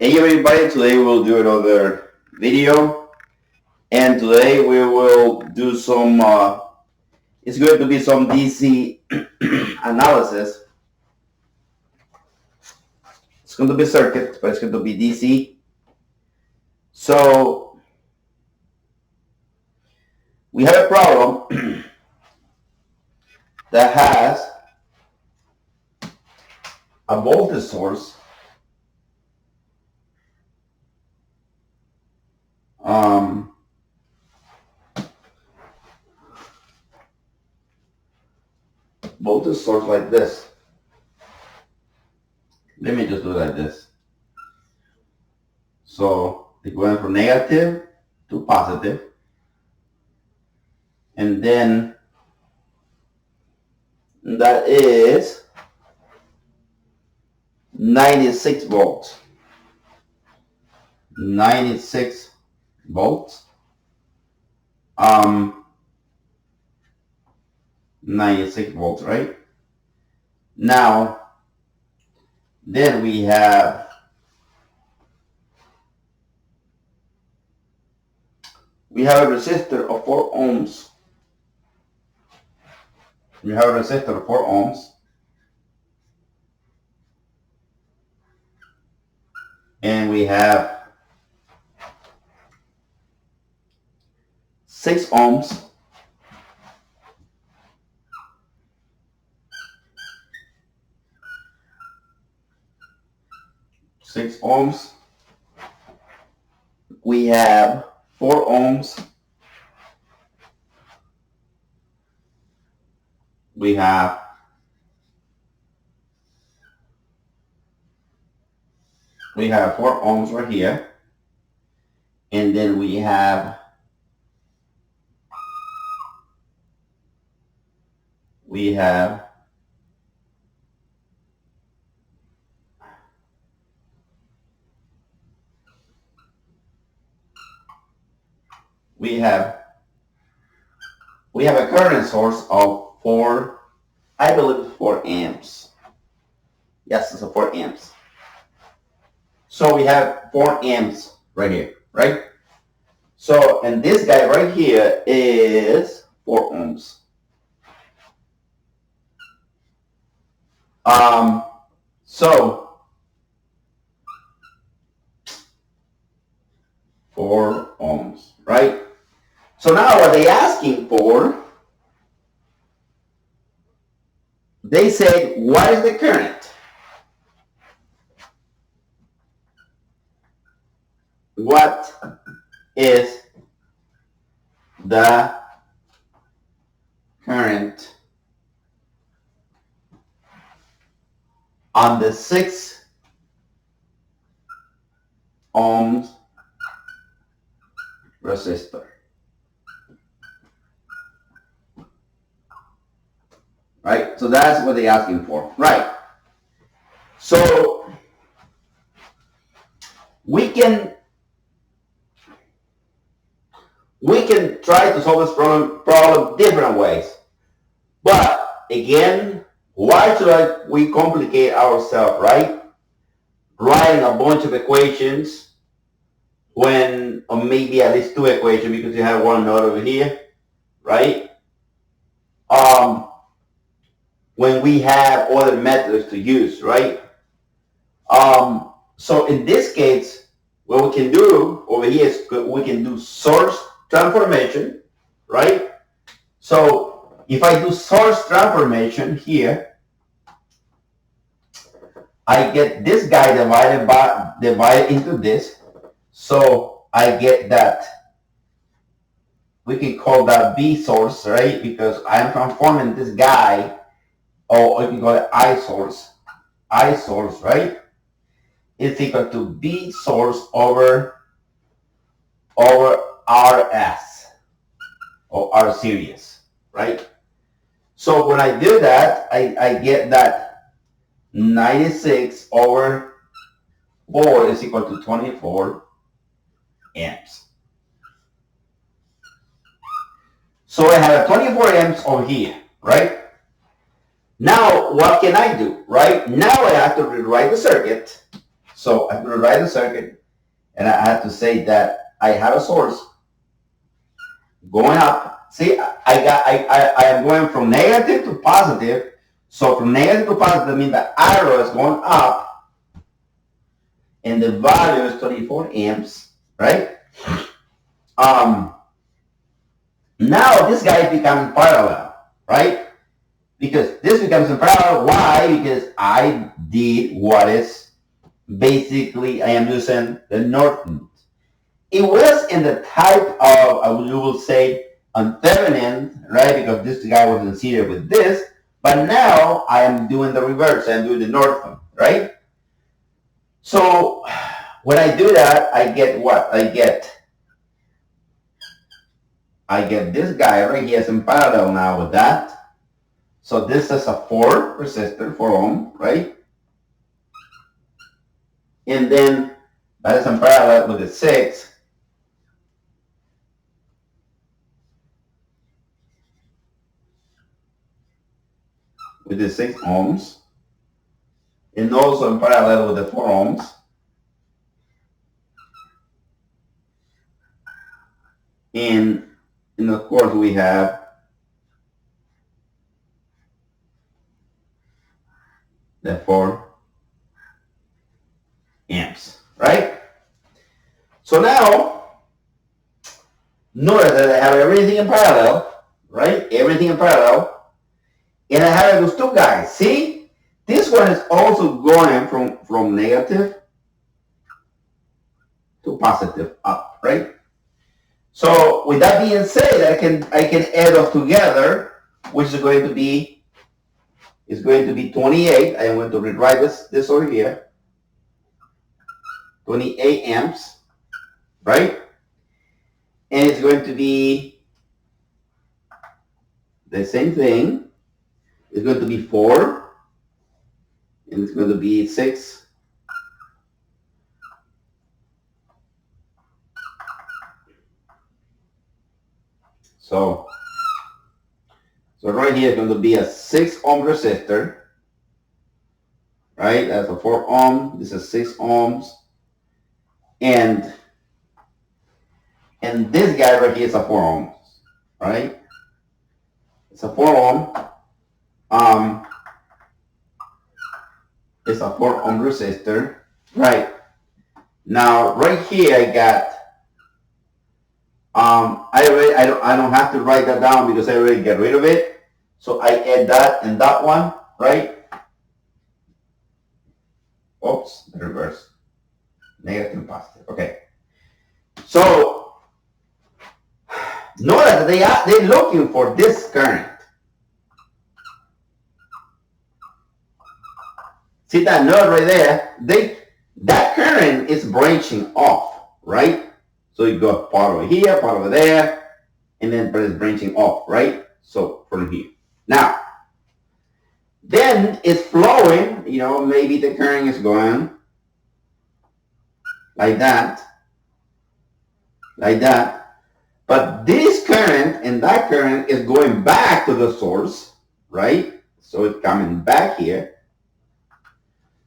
Hey everybody, today we'll do another video, and today we will do some, it's going to be some DC analysis. It's going to be circuit, but it's going to be DC. So we have a problem that has a voltage source voltage source like this. Let me just do it like this. So it went from negative to positive, and then that is 96 volts. 96 volts. 96 volts, right? Now, then we have a resistor of 4 ohms. We have a resistor of 4 ohms. And we have 6 ohms. 6 ohms. We have 4 ohms. We have 4 ohms right here. And then we have we have a current source of 4, I believe 4 amps. Yes, it's a 4 amps. So we have 4 amps right here, right? So, and this guy right here is 4 ohms. So 4 ohms, right? So now what they asking for, they said, what is the current? What is the current on the 6 ohms resistor? Right? So that's what they're asking for. Right. So we can try to solve this problem different ways. But again, why should we complicate ourselves, right? Writing a bunch of equations when, or maybe at least 2 equations, because you have one node over here, right? When we have other methods to use, right? So in this case, what we can do over here is we can do source transformation, right? So if I do source transformation here, I get this guy divided into this. So I get that, we can call that B source, right? Because I'm transforming this guy, or you can call it I source. I source, right? Is equal to B source over RS, or R series, right? So when I do that, I get that 96 over 4 is equal to 24 amps. So I have 24 amps over here, right? Now, what can I do, right? Now I have to rewrite the circuit. So I'm going to write the circuit, and I have to say that I have a source going up. See, I am going from negative to positive. So from negative to positive means the arrow is going up, and the value is 24 amps, right? Now this guy becomes parallel, right? Because this becomes in parallel. Why? Because I did what is basically I am using the Norton. It was in the type of you will say on Thevenin, right? Because this guy was in series with this, but now I am doing the reverse. I'm doing the Norton, right? So when I do that, I get what? I get this guy right here is in parallel now with that. So this is a 4 resistor, 4 ohm, right? And then that is in parallel with the 6. With the 6 ohms. And also in parallel with the 4 ohms. And of course we have the 4 amps, right? So now, notice that I have everything in parallel, right? Everything in parallel. And I have those two guys. See? This one is also going from negative to positive up, right? So with that being said, I can add those together, which is going to be 28. I am going to rewrite this over here. 28 amps, right? And it's going to be the same thing. It's going to be 4, and it's going to be 6. So right here is going to be a 6 ohm resistor, right? That's a 4 ohm. This is 6 ohms, and this guy right here is a 4 ohms, right? It's a 4 ohm. It's a 4 ohm resistor, right? Now right here I got I don't have to write that down because I already get rid of it. So I add that and that one, right? Oops, the reverse. Negative and positive. Okay. So notice that they're looking for this current. See that node right there? That current is branching off, right? So you got part over here, part over there, and then it's branching off, right? So from here. Now, then it's flowing, maybe the current is going like that. But this current and that current is going back to the source, right? So it's coming back here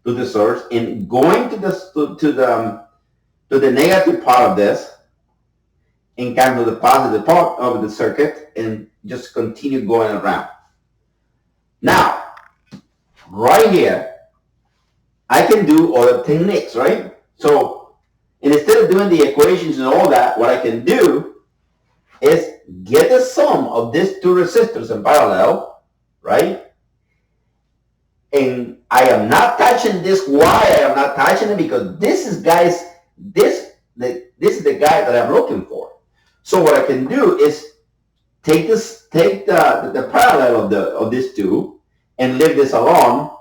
to the source and going to the negative part of this and come to the positive part of the circuit and just continue going around. Now, right here, I can do other techniques, right? So instead of doing the equations and all that, what I can do is get the sum of these two resistors in parallel, right? And I am not touching this. Why I am not touching it? Because this is this is the guy that I'm looking for. So what I can do is take the parallel of these two and leave this alone.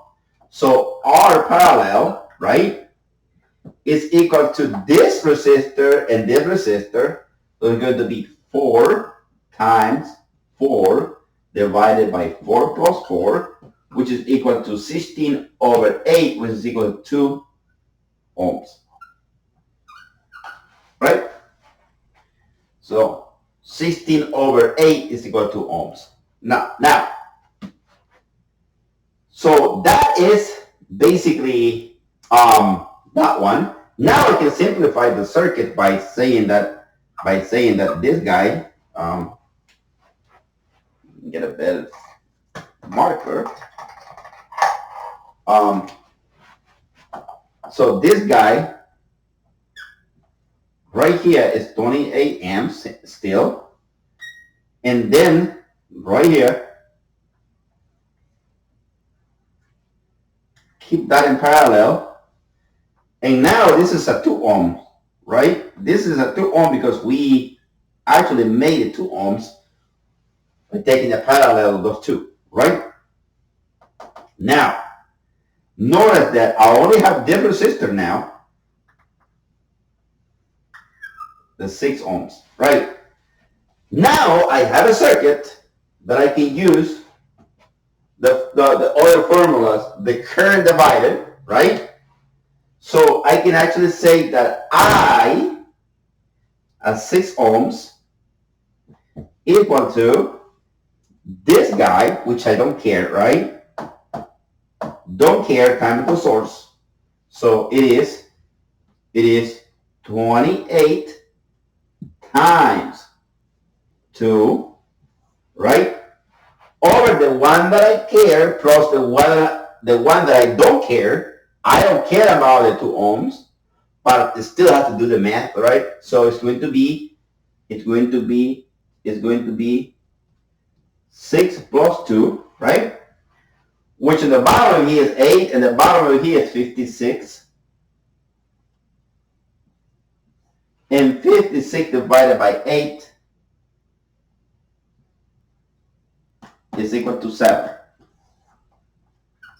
So R parallel, right, is equal to this resistor and this resistor. So it's going to be 4 times 4 divided by 4 plus 4, which is equal to 16 over 8, which is equal to 2 ohms. Right? So 16 over 8 is equal to ohms. Now, so that is basically that one. Now I can simplify the circuit by saying that this guy, get a better marker. So this guy right here is 28 amps still, and then right here, keep that in parallel. And now this is a 2 ohm, right? This is a 2 ohm because we actually made it 2 ohms by taking the parallel of those two, right? Now, notice that I only have this resistor now, the 6 ohms, right? Now I have a circuit that I can use the other formulas, the current divided, right? So I can actually say that I, at 6 ohms, equal to this guy, which I don't care, right? Don't care, time to source. So it is 28 times 2, right? Over the one that I care plus the one that I don't care. I don't care about the 2 ohms, but I still have to do the math, right? So it's going to be 6 plus 2, right? Which in the bottom of here is 8, and the bottom of here is 56. And 56 divided by 8 is equal to 7.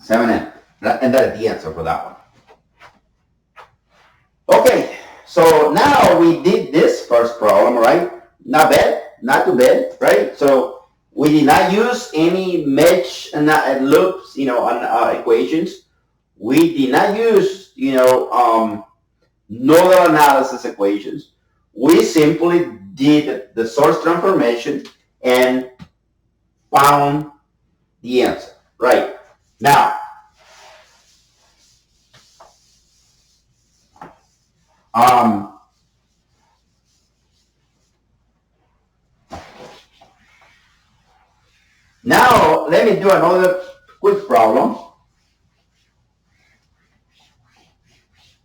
7 and that is the answer for that one. Okay, so now we did this first problem, right? Not bad, not too bad, right? So we did not use any mesh and loops, on equations. We did not use, nodal analysis equations. We simply did the source transformation and found the answer, right? Now, now let me do another quick problem.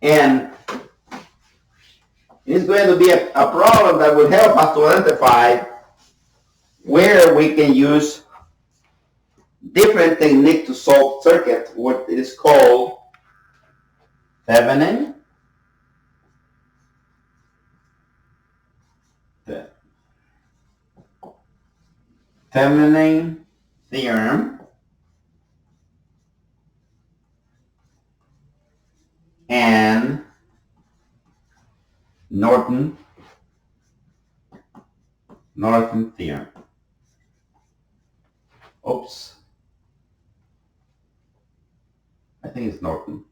And it's going to be a problem that will help us to identify where we can use different technique to solve circuit, what is called Thevenin. Thevenin theorem and Norton theorem. Oops. I think it's Norton.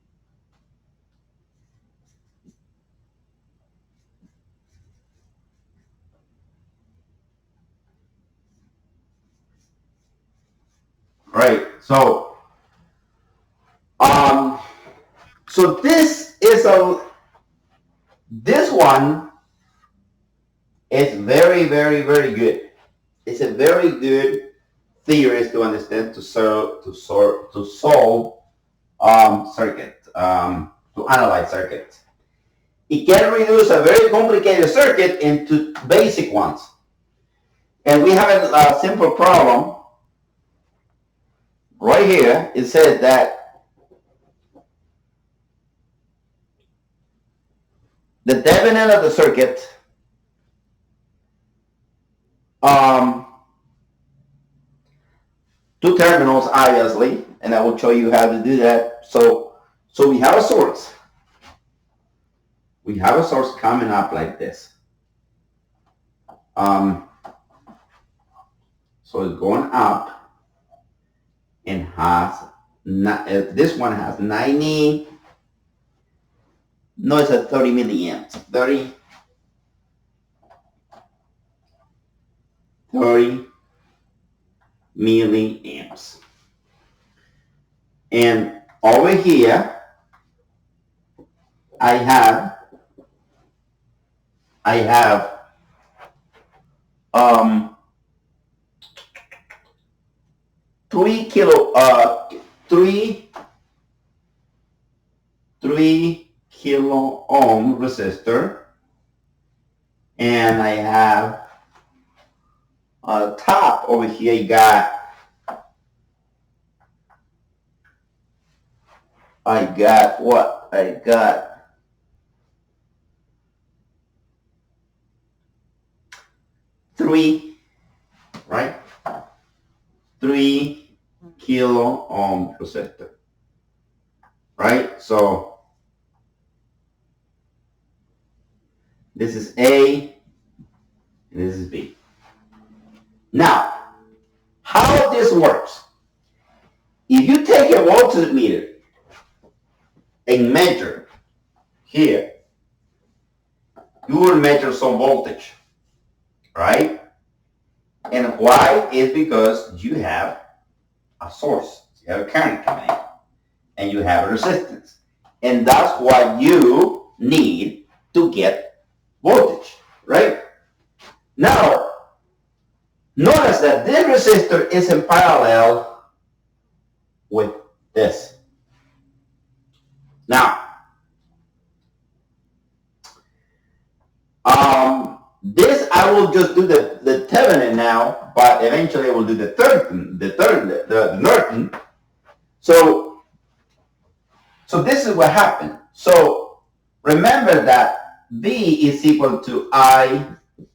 Right. So this one is very, very, very good. It's a very good theory to understand to solve circuit, to analyze circuits. It can reduce a very complicated circuit into basic ones. And we have a simple problem right here. It says that the Thevenin of the circuit two terminals, obviously, and I will show you how to do that. So we have a source. We have a source coming up like this. So it's going up and has, this one has 90, no, it's a 30 milliamps, 30 milliamps. And over here, I have 3 kilo 3 kilo ohm resistor, and I have on top over here I got what? I got 3, right? 3 kilo ohm resistor, right? So this is A and this is B. Now, how this works? If you take a voltmeter and measure here, you will measure some voltage, right? And why? Is because you have a source, you have a current coming in, and you have a resistance. And that's what you need to get voltage, right? Now, notice that this resistor is in parallel with this. Now, this I will just do the Thevenin now, but eventually I will do the Norton. So this is what happened. So remember that V is equal to I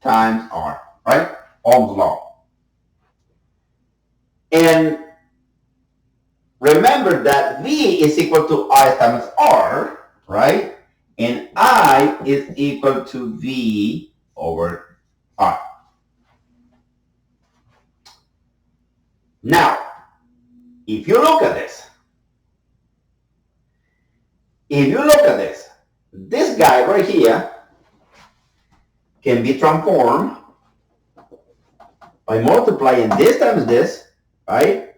times R, right? Ohm's law. And remember that V is equal to I times R, right? And I is equal to V over R. Now, if you look at this, this guy right here can be transformed by multiplying this times this, right?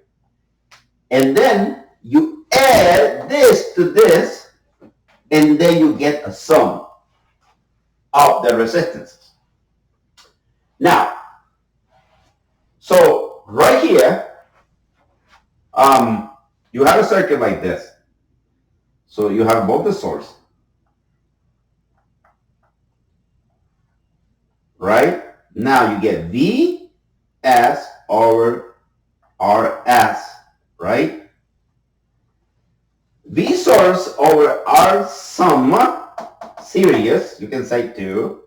And then you add this to this, and then you get a sum of the resistances. Now, so right here, you have a circuit like this. So you have both the source, right? Now you get Vs over Rs, right? V source over R sum series, you can say 2,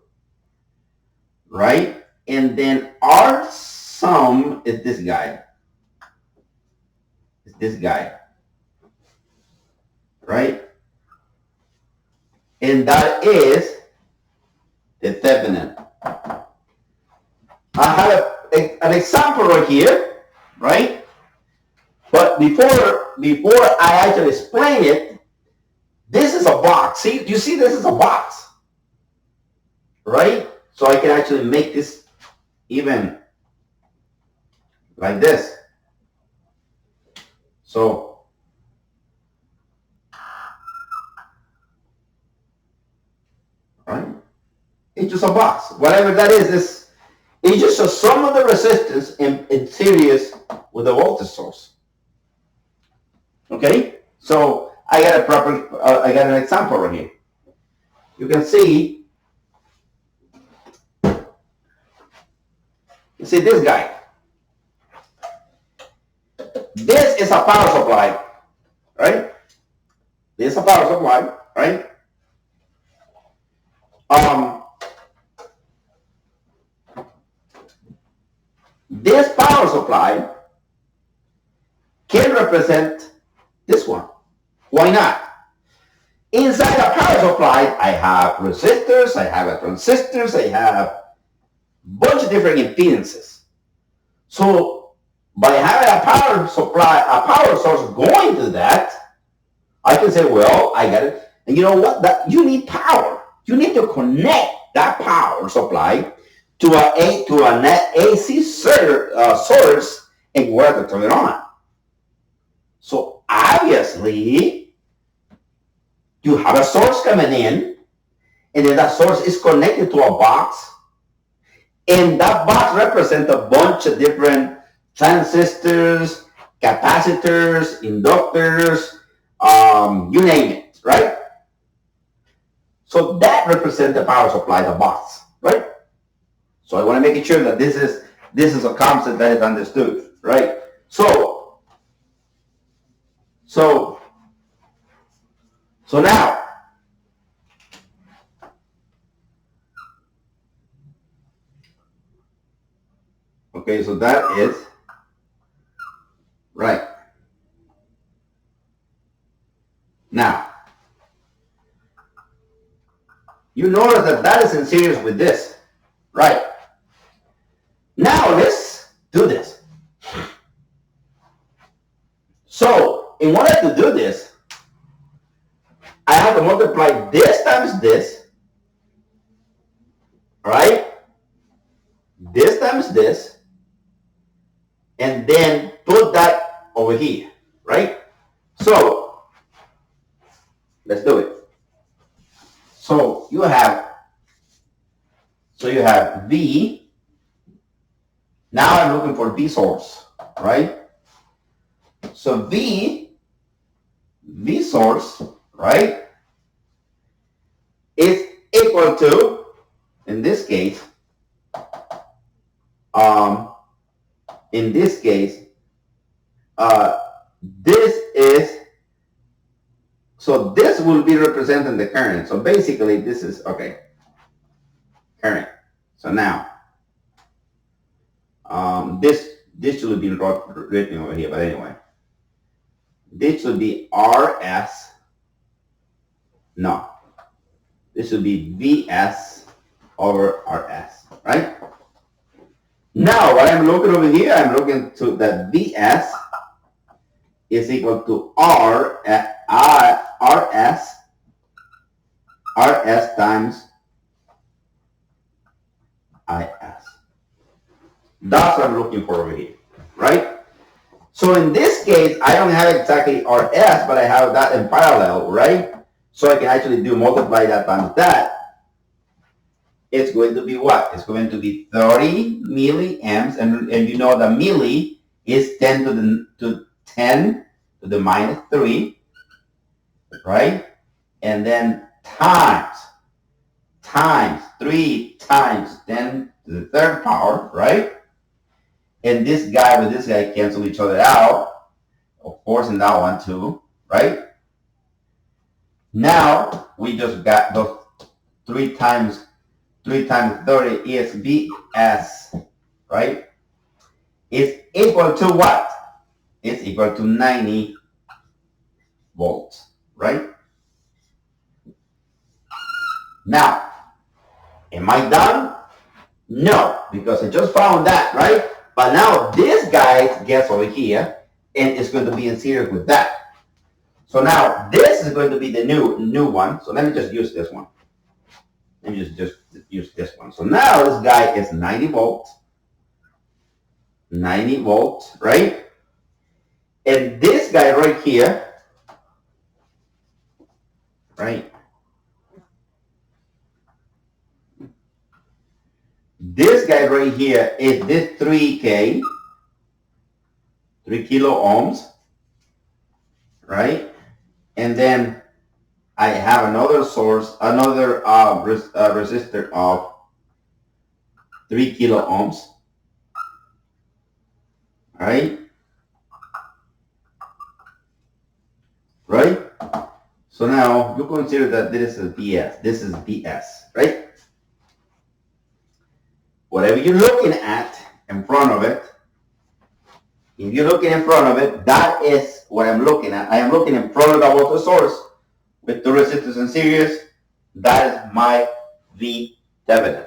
right? And then R sum is this guy. It's this guy, right? And that is the Thevenin. I have an example right here, right? But before I actually explain it, this is a box. See, you see this is a box, right? So I can actually make this even like this. So right? It's just a box. Whatever that is it's just a sum of the resistance in series with the voltage source. Okay? So I got I got an example right here. You can see, this guy. This is a power supply, right? This is a power supply, right? This power supply can represent this one. Why not? Inside a power supply, I have resistors, I have transistors, I have a bunch of different impedances. So by having a power supply, a power source going to that, I can say, well, I got it. And you know what? That you need power. You need to connect that power supply to a net AC source in order to turn it on. So obviously, You have a source coming in, and then that source is connected to a box, and that box represents a bunch of different transistors, capacitors, inductors, you name it, right? So that represents the power supply, the box, right? So I want to make sure that this is a concept that is understood, right? So now, okay, so that is right. Now, you notice that that is in series with this, right? Now let's do this. So in order to do this, I have to multiply this times this, right? This times this, and then put that over here, right? So let's do it. So you have V. Now I'm looking for V source, right? So V source, right, is equal to, in this case, this is, so this will be representing the current. So basically this is, okay, current. So now, this should be written over here, but anyway, this should be RS, no, this should be VS over RS, right? Now, what I'm looking over here, I'm looking to that VS is equal to RS times IS. That's what I'm looking for over here, right? So in this case, I don't have exactly RS, but I have that in parallel, right? So I can actually multiply that times that. It's going to be what? It's going to be 30 milliamps, and you know the milli is 10 to 10 to the minus 3, right? And then times 3 times 10 to the third power, right? And this guy with this guy cancel each other out, of course, in that one too, right? Now we just got those 3 times 30 is Vs, right? It's equal to what? It's equal to 90 volts, right? Now, am I done? No, because I just found that, right? But now this guy gets over here, and it's going to be in series with that. So now this is going to be the new one. So let me just use this one. Let me just use this one. So now this guy is 90 volts. 90 volts, right? And this guy right here, right? This guy right here is this 3K, 3 kilo ohms, right? And then I have another source, another resistor of 3 kilo ohms, right? Right? So now you consider that this is BS. This is BS, right? Whatever you're looking at in front of it, if you're looking in front of it, that is what I'm looking at. I am looking in front of the water source with 2 resistors in series. That is my V Thevenin.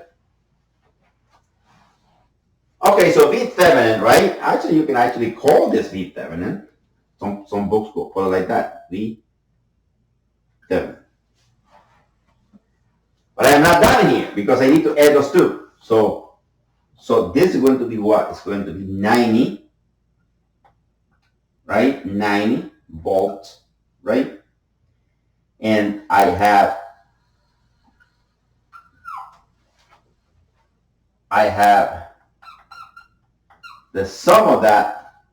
Okay, so V Thevenin, right? Actually, you can actually call this V Thevenin. Some books will call it like that, V Thevenin. But I am not done here because I need to add those two. So this is going to be what? It's going to be 90, right? 90 volts, right? and I have the sum of that,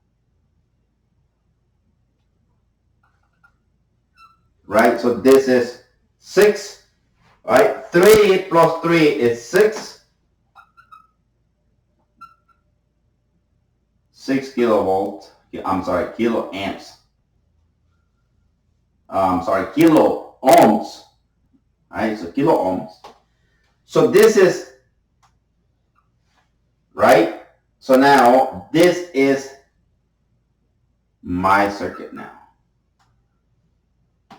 right? So this is 6, right? 3 plus 3 is 6. 6 kilovolt. I'm sorry, kiloamps. Kilo ohms. Right? So kilo ohms. So this is, right? So now this is my circuit now.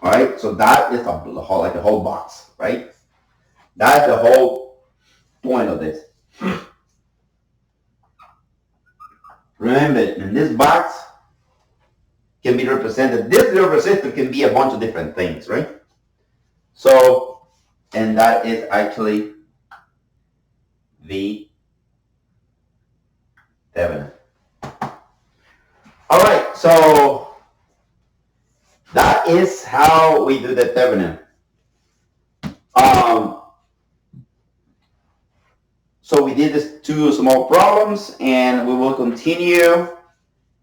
All right, so that is like a whole box, right? That's the whole point of this. Remember, in this box can be represented, this little resistor can be a bunch of different things, right? So, and that is actually the Thevenin. All right, so that is how we do the Thevenin. So we did this 2 small problems, and we will continue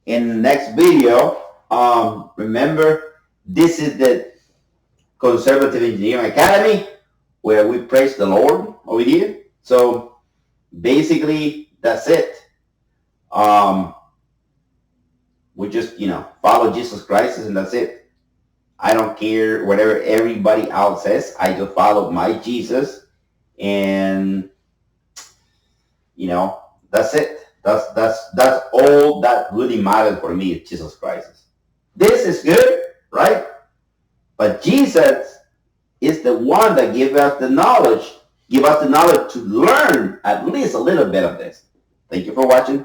in the next video. Remember, this is the Conservative Engineering Academy, where we praise the Lord over here. So basically, that's it. We just, follow Jesus Christ, and that's it. I don't care whatever everybody else says. I just follow my Jesus, and that's it. That's all that really matters for me is Jesus Christ. This is good, right? But Jesus is the one that give us the knowledge to learn at least a little bit of this. Thank you for watching,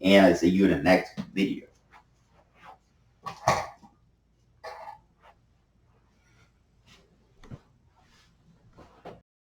and I see you in the next video.